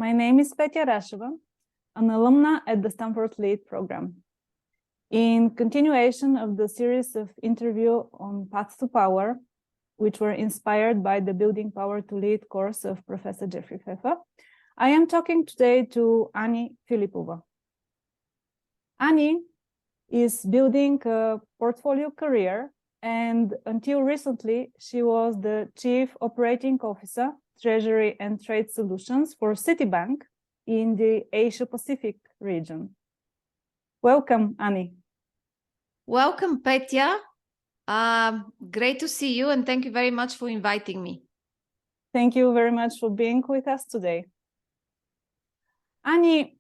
My name is Petya Rasheva, an alumna at the Stanford LEAD program. In continuation of the series of interviews on Paths to Power, which were inspired by the Building Power to Lead course of Professor Jeffrey Pfeffer, I am talking today to Ani Filipova. Ani is building a portfolio career, and until recently, she was the Chief Operating Officer, Treasury and Trade Solutions for Citibank in the Asia-Pacific region. Welcome, Ani. Welcome, Petya. Great to see you, and thank you very much for inviting me. Thank you very much for being with us today. Ani,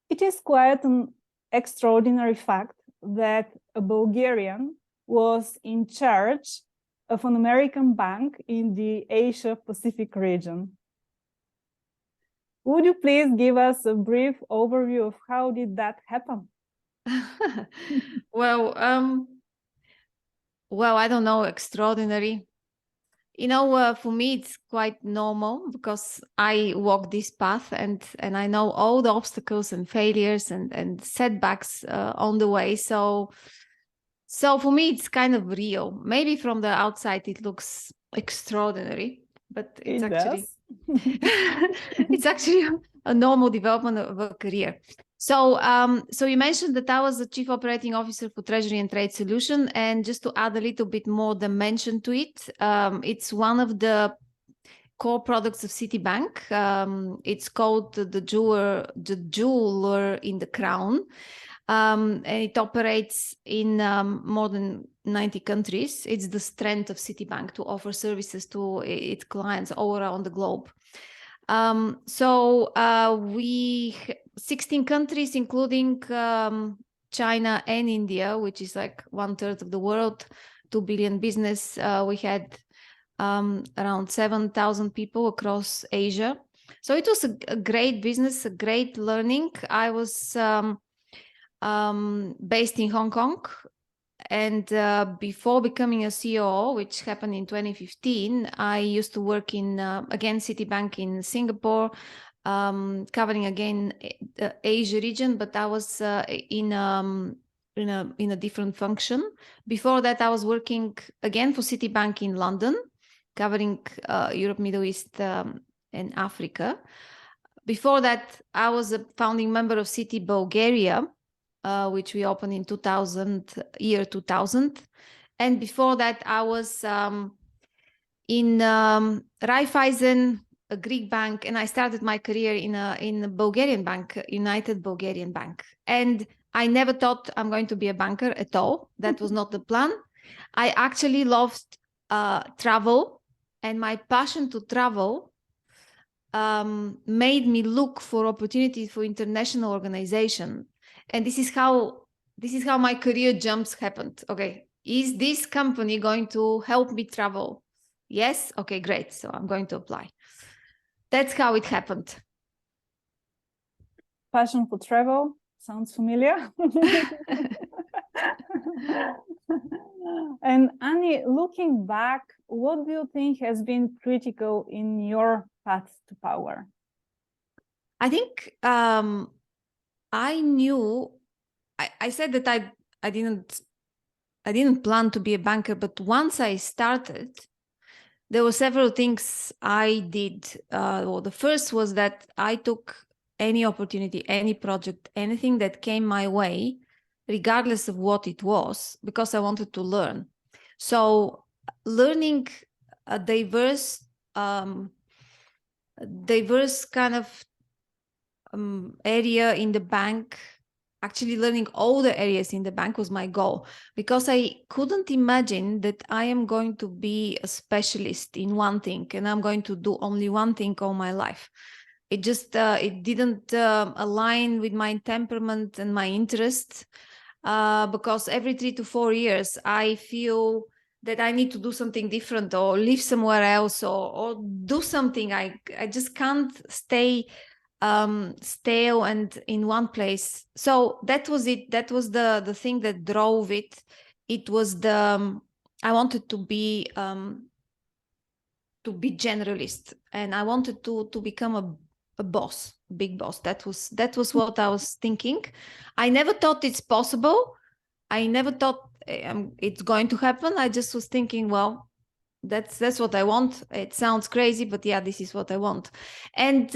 it is quite an extraordinary fact that a Bulgarian was in charge of an American bank in the Asia-Pacific region. Would you please give us a brief overview of how did that happen? Well, I don't know, extraordinary. You know, for me, it's quite normal because I walk this path and I know all the obstacles and failures and setbacks on the way. So for me, it's kind of real. Maybe from the outside, it looks extraordinary, but it's it's actually a normal development of a career. So you mentioned that I was the Chief Operating Officer for Treasury and Trade Solution, and just to add a little bit more dimension to it, it's one of the core products of Citibank. It's called the jeweler in the crown. And it operates in more than 90 countries. It's the strength of Citibank to offer services to its clients all around the globe. We 16 countries, including China and India, which is like 1/3 of the world, 2 billion business. We had around 7,000 people across Asia. So it was a great business, a great learning. I was based in Hong Kong, and before becoming a COO, which happened in 2015, I used to work in again Citibank in Singapore, covering again the Asia region, but I was in a different function. Before that, I was working again for Citibank in London, covering Europe, Middle East, and Africa. Before that, I was a founding member of Citi Bulgaria, which we opened in 2000. And before that, I was in Raiffeisen, a Greek bank, and I started my career in a Bulgarian bank, United Bulgarian Bank. And I never thought I'm going to be a banker at all. That was not the plan. I actually loved travel, and my passion to travel made me look for opportunities for international organization. And this is how my career jumps happened. Okay, is this company going to help me travel? Yes. Okay, great. So I'm going to apply. That's how it happened. Passion for travel sounds familiar. And Ani, looking back, what do you think has been critical in your path to power? I think I knew. I said that I didn't plan to be a banker, but once I started, there were several things I did. Well, the first was that I took any opportunity, any project, anything that came my way, regardless of what it was, because I wanted to learn. So learning a diverse kind of area in the bank, actually learning all the areas in the bank was my goal, because I couldn't imagine that I am going to be a specialist in one thing and I'm going to do only one thing all my life. It just, it didn't align with my temperament and my interests, because every 3 to 4 years, I feel that I need to do something different or live somewhere else or do something. I just can't stay stale and in one place. So that was it. That was the thing that drove it. It was I wanted to be generalist, and I wanted to become a boss, big boss. That was what I was thinking. I never thought it's possible. I never thought it's going to happen. I just was thinking, well, that's what I want. It sounds crazy, but yeah, this is what I want. And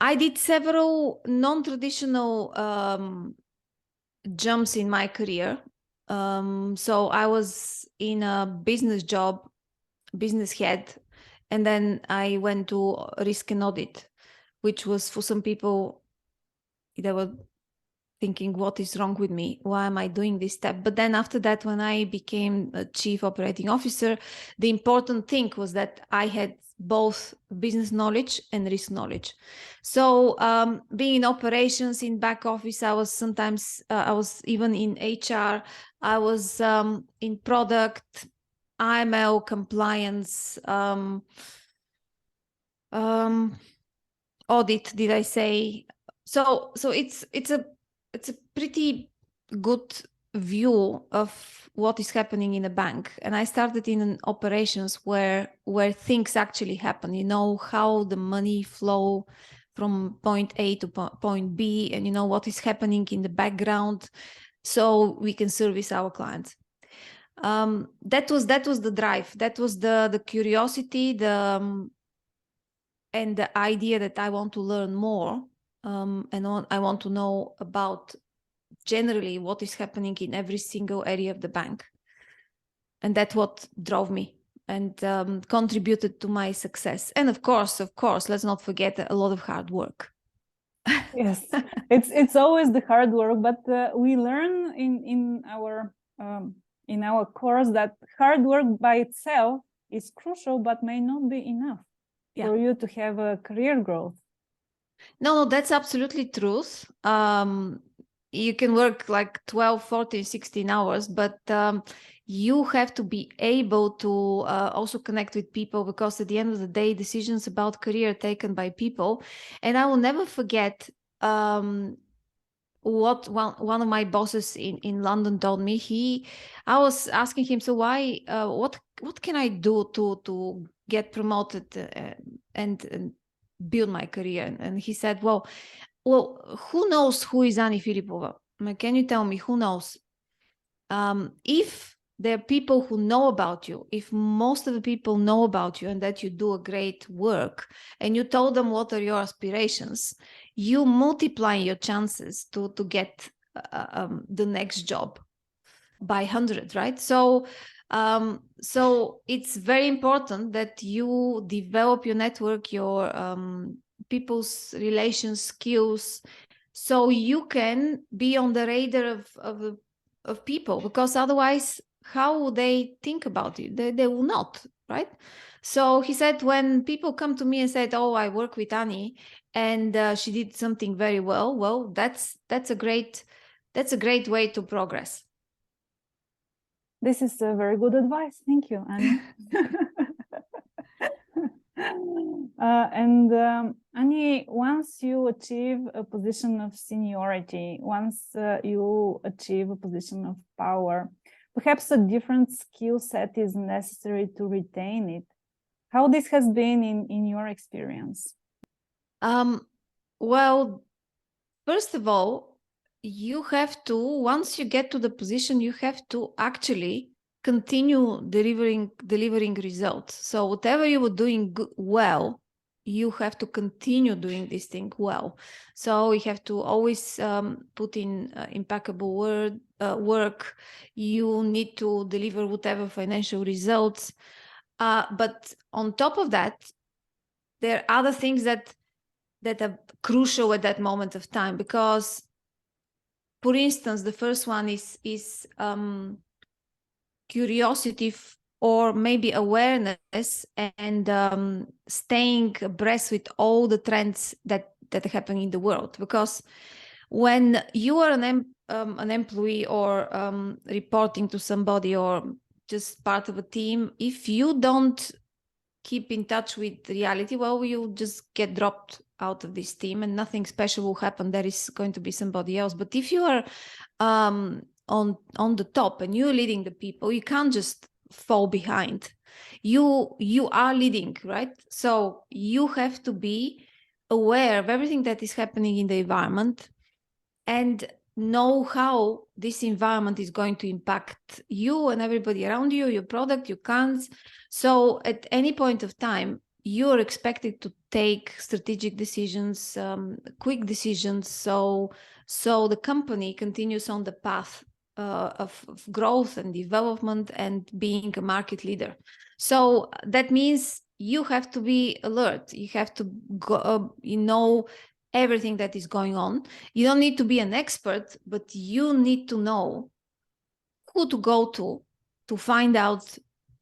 I did several non-traditional jumps in my career. So I was in a business job, business head, and then I went to risk and audit, which was, for some people, they were thinking, what is wrong with me? Why am I doing this step? But then after that, when I became a chief operating officer, the important thing was that I had both business knowledge and risk knowledge. So being in operations, in back office, I was sometimes, I was even in HR, I was in product, IML, compliance, audit, did I say? So it's a pretty good view of what is happening in a bank. And I started in an operations where things actually happen. You know how the money flow from point A to point B, and you know what is happening in the background, so we can service our clients. That was the drive. That was the curiosity, and the idea that I want to learn more, and I want to know about generally what is happening in every single area of the bank. And that's what drove me and contributed to my success. And of course, let's not forget a lot of hard work. Yes, it's always the hard work, but we learn in our course that hard work by itself is crucial, but may not be enough for you to have a career growth. No, that's absolutely truth. You can work like 12, 14, 16 hours, but you have to be able to also connect with people, because at the end of the day, decisions about career are taken by people. And I will never forget what one of my bosses in London told me. I was asking him, so why, what can I do to get promoted and build my career? And he said, well, who knows who is Ani Filipova? Can you tell me who knows? If there are people who know about you, if most of the people know about you and that you do a great work, and you told them what are your aspirations, you multiply your chances to get the next job by 100, right? So it's very important that you develop your network, your people's relations skills, so you can be on the radar of people, because otherwise, how would they think about you? They will not, right? So he said, when people come to me and said, oh, I work with Ani and she did something very well, that's a great way to progress. This is a very good advice. Thank you, Ani. Ani, once you achieve a position of seniority, once you achieve a position of power, perhaps a different skill set is necessary to retain it. How this has been in your experience? Well, first of all, you have to, once you get to the position, you have to actually continue delivering results. So whatever you were doing well, you have to continue doing this thing well. So you have to always put in impeccable work. You need to deliver whatever financial results. But on top of that, there are other things that are crucial at that moment of time, because, for instance, the first one is curiosity or maybe awareness, and staying abreast with all the trends that are happening in the world. Because when you are an employee or reporting to somebody or just part of a team, if you don't keep in touch with reality, well, you just get dropped out of this team and nothing special will happen. There is going to be somebody else. But if you are on the top and you're leading the people, you can't just fall behind. You are leading, right? So you have to be aware of everything that is happening in the environment and know how this environment is going to impact you and everybody around you, your product, your clients. So at any point of time, you're expected to take strategic decisions, quick decisions, so the company continues on the path of growth and development and being a market leader. So that means you have to be alert. You have to go, everything that is going on. You don't need to be an expert, but you need to know who to go to find out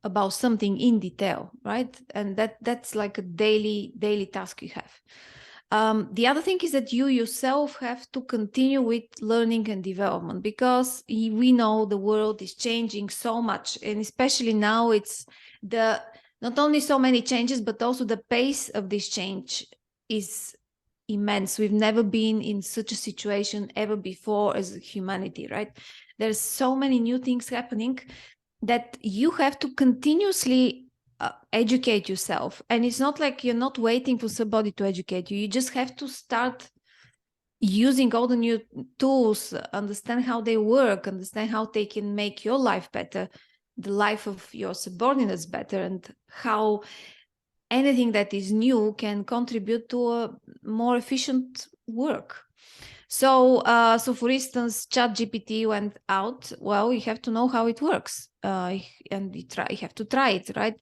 about something in detail, right? And that's like a daily task you have. The other thing is that you yourself have to continue with learning and development, because we know the world is changing so much, and especially now it's not only so many changes, but also the pace of this change is immense. We've never been in such a situation ever before as humanity, right? There's so many new things happening that you have to continuously educate yourself. And it's not like you're not waiting for somebody to educate you. You just have to start using all the new tools, understand how they work, understand how they can make your life better, the life of your subordinates better, and how anything that is new can contribute to a more efficient work. So, for instance, ChatGPT went out. Well, you have to know how it works, and you have to try it, right?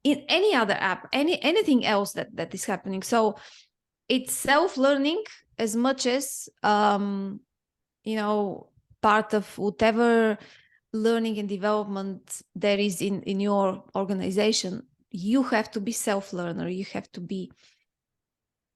In any other app, anything else that is happening. So, it's self-learning as much as part of whatever learning and development there is in your organization. You have to be self-learner. You have to be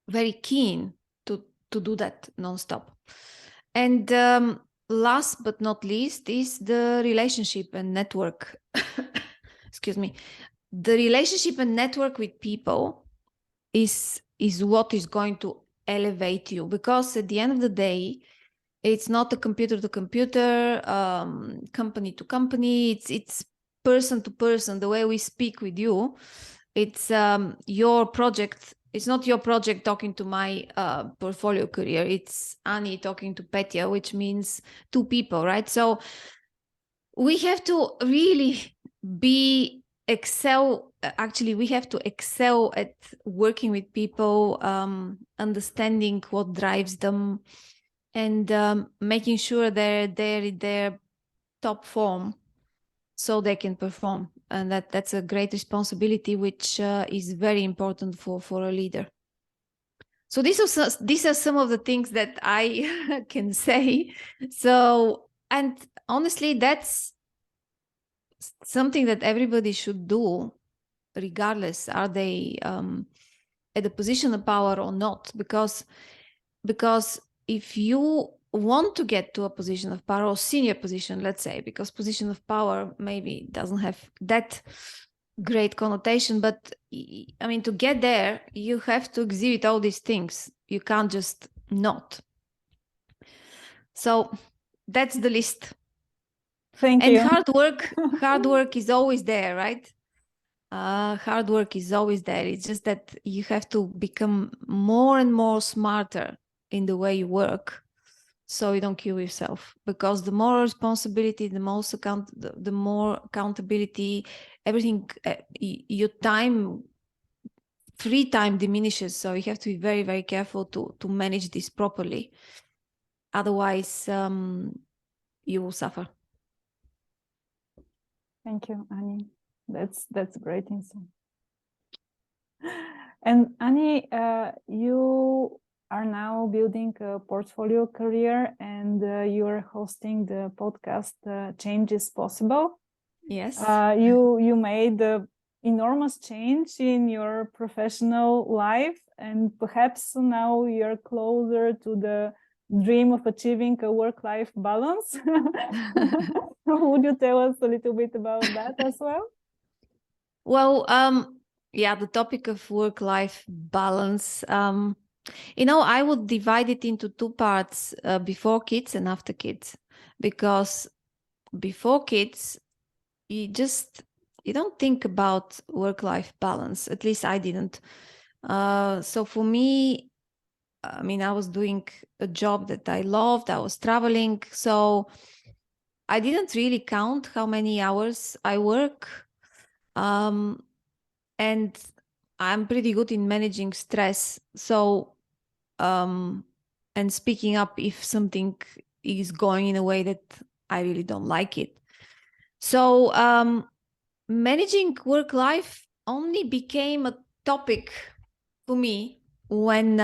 very keen to do that nonstop. And last but not least is the relationship and network. Excuse me. The relationship and network with people is what is going to elevate you, because at the end of the day, it's not a computer to computer, company to company. It's person to person. The way we speak with you, it's your project. It's not your project talking to my portfolio career. It's Annie talking to Petya, which means two people, right? So we have to really excel. Actually, we have to excel at working with people, understanding what drives them, and making sure they're in their top form so they can perform. And that's a great responsibility, which is very important for a leader. So these are some of the things that I can say. So, and honestly, that's something that everybody should do, regardless, are they at a position of power or not? Because if you want to get to a position of power, or senior position, let's say, because position of power maybe doesn't have that great connotation, but I mean, to get there, you have to exhibit all these things. You can't just not. So that's the list. Thank you. And hard work is always there, right? Hard work is always there. It's just that you have to become more and more smarter in the way you work, so you don't kill yourself. Because the more responsibility, the more accountability, everything, your free time diminishes. So you have to be very, very careful to manage this properly. Otherwise, you will suffer. Thank you, Annie. That's great insight. And Annie, you are now building a portfolio career, and you are hosting the podcast Change is Possible. Yes. You made an enormous change in your professional life, and perhaps now you're closer to the dream of achieving a work-life balance. Would you tell us a little bit about that as well? Well, yeah, the topic of work-life balance. I would divide it into two parts: before kids and after kids. Because before kids, you don't think about work-life balance. At least I didn't. So for me, I mean, I was doing a job that I loved. I was traveling. So I didn't really count how many hours I work. And I'm pretty good in managing stress. So, and speaking up if something is going in a way that I really don't like it. So, managing work life only became a topic for me when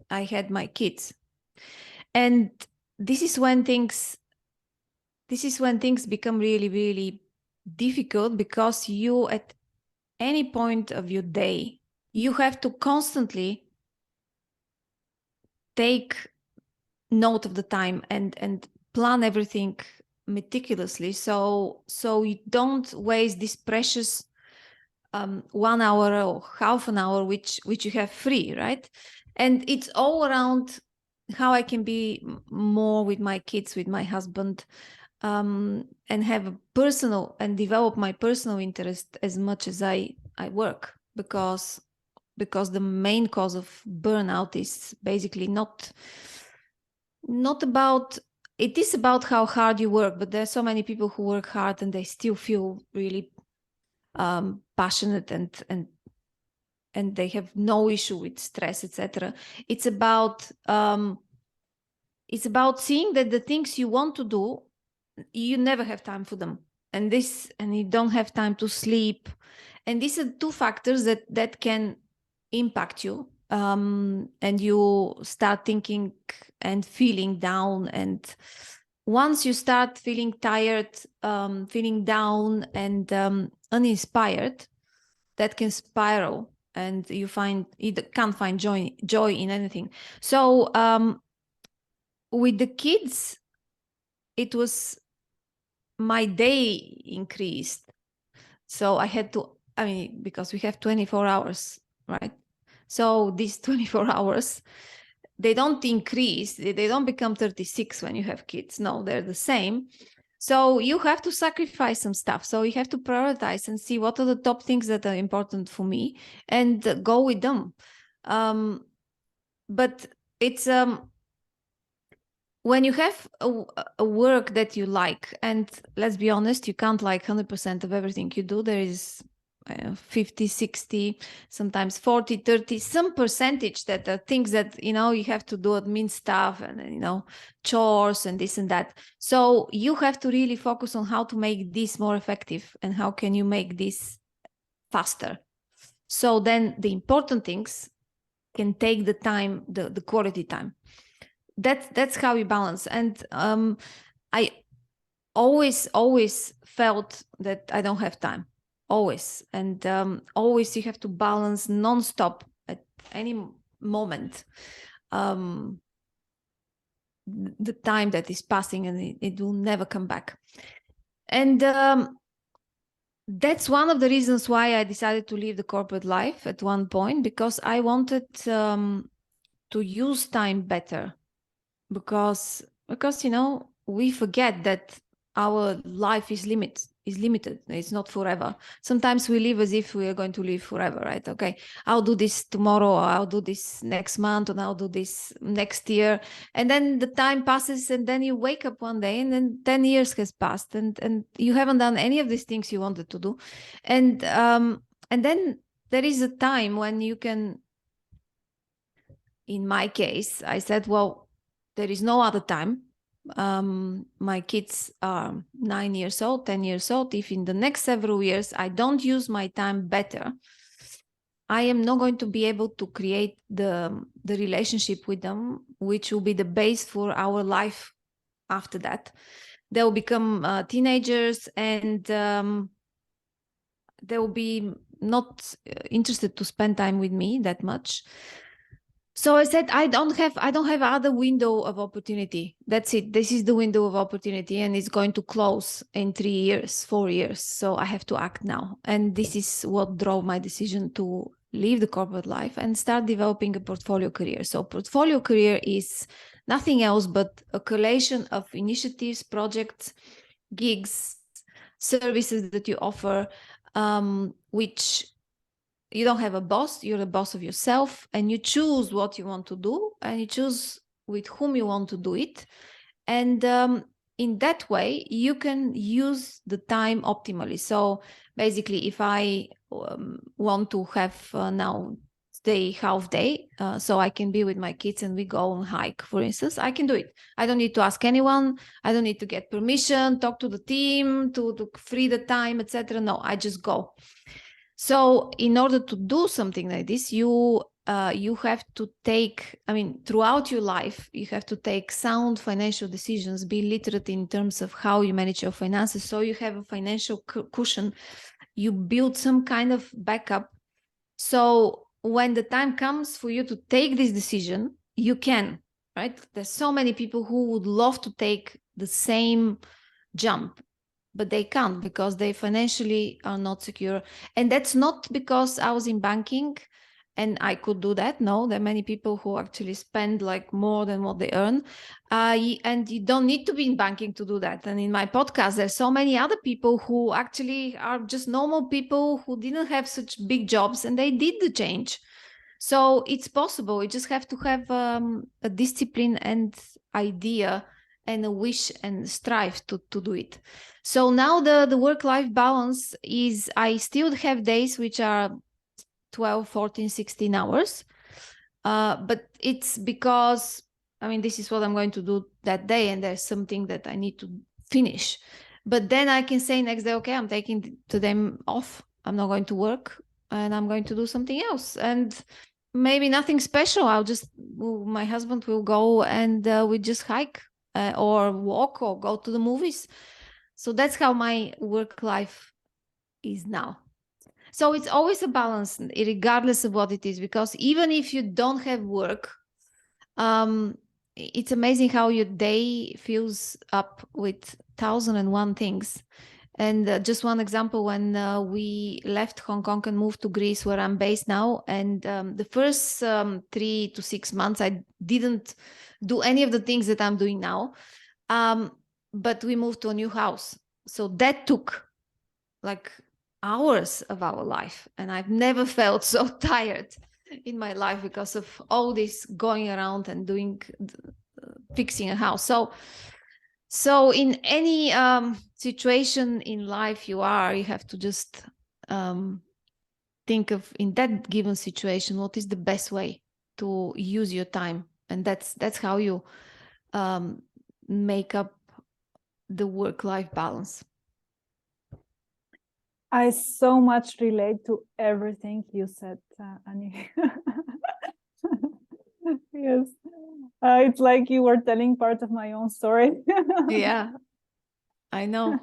I had my kids. And this is when things become really, really difficult, because you, at any point of your day, you have to constantly take note of the time and plan everything meticulously, so you don't waste this precious 1 hour or half an hour which you have free, right? And it's all around how I can be more with my kids, with my husband, and have a personal and develop my personal interest as much as I work, because the main cause of burnout is basically not about, it is about how hard you work, but there's so many people who work hard and they still feel really passionate and they have no issue with stress, etc. It's about seeing that the things you want to do, you never have time for them, and you don't have time to sleep, and these are two factors that can impact you, and you start thinking and feeling down. And once you start feeling tired, feeling down and uninspired, that can spiral, and you can't find joy in anything. So with the kids, it was, my day increased. So I had to, I mean, because we have 24 hours, right? So these 24 hours, they don't increase, they don't become 36 when you have kids. No, they're the same. So you have to sacrifice some stuff. So you have to prioritize and see what are the top things that are important for me and go with them. But it's when you have a work that you like, and let's be honest, you can't like 100% of everything you do. There is 50, 60, sometimes 40, 30, some percentage that are things that, you have to do admin stuff and, chores and this and that. So you have to really focus on how to make this more effective and how can you make this faster. So then the important things can take the time, the quality time. That's how we balance. And I always felt that I don't have time, always. And always you have to balance nonstop at any moment the time that is passing, and it will never come back. And that's one of the reasons why I decided to leave the corporate life at one point, because I wanted to use time better. Because we forget that our life is limited. It's not forever. Sometimes we live as if we are going to live forever, right? Okay, I'll do this tomorrow, or I'll do this next month, and I'll do this next year. And then the time passes, and then you wake up one day and then 10 years has passed, and you haven't done any of these things you wanted to do. And then there is a time when you can, in my case, I said, well, there is no other time. My kids are 9 years old, 10 years old. If in the next several years I don't use my time better, I am not going to be able to create the relationship with them, which will be the base for our life after that. They will become teenagers, and they will be not interested to spend time with me that much. So I said, I don't have other window of opportunity. That's it. This is the window of opportunity, and it's going to close in 3 years, 4 years. So I have to act now. And this is what drove my decision to leave the corporate life and start developing a portfolio career. So portfolio career is nothing else but a collation of initiatives, projects, gigs, services that you offer, which you don't have a boss, you're the boss of yourself, and you choose what you want to do, and you choose with whom you want to do it. And in that way, you can use the time optimally. So basically, if I want to have now stay half day, so I can be with my kids and we go on hike, for instance, I can do it. I don't need to ask anyone. I don't need to get permission, talk to the team to free the time, etc. No, I just go. So in order to do something like this, you have to take, I mean, throughout your life, you have to take sound financial decisions, be literate in terms of how you manage your finances. So you have a financial cushion, you build some kind of backup. So when the time comes for you to take this decision, you can, right? There's so many people who would love to take the same jump, but they can't because they financially are not secure. And that's not because I was in banking and I could do that. No, there are many people who actually spend like more than what they earn. And you don't need to be in banking to do that. And in my podcast, there's so many other people who actually are just normal people who didn't have such big jobs and they did the change. So it's possible. You just have to have a discipline and idea and a wish and strive to do it. So now the work-life balance is, I still have days which are 12, 14, 16 hours. But it's because, I mean, this is what I'm going to do that day and there's something that I need to finish. But then I can say next day, okay, I'm taking today off. I'm not going to work and I'm going to do something else. And maybe nothing special. My husband will go and we just hike or walk or go to the movies. So that's how my work life is now. So it's always a balance, regardless of what it is, because even if you don't have work, it's amazing how your day fills up with 1,001 things. And just one example, when we left Hong Kong and moved to Greece, where I'm based now, and the first 3 to 6 months, I didn't do any of the things that I'm doing now. But we moved to a new house. So that took like hours of our life. And I've never felt so tired in my life because of all this going around and fixing a house. So in any situation in life you have to just think of, in that given situation, what is the best way to use your time. And that's how you make up the work-life balance. I so much relate to everything you said, Annie. Yes. It's like you were telling part of my own story. Yeah, I know.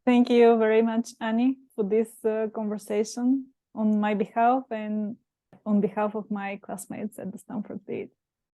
Thank you very much, Annie, for this conversation on my behalf and on behalf of my classmates at the Stanford Lead.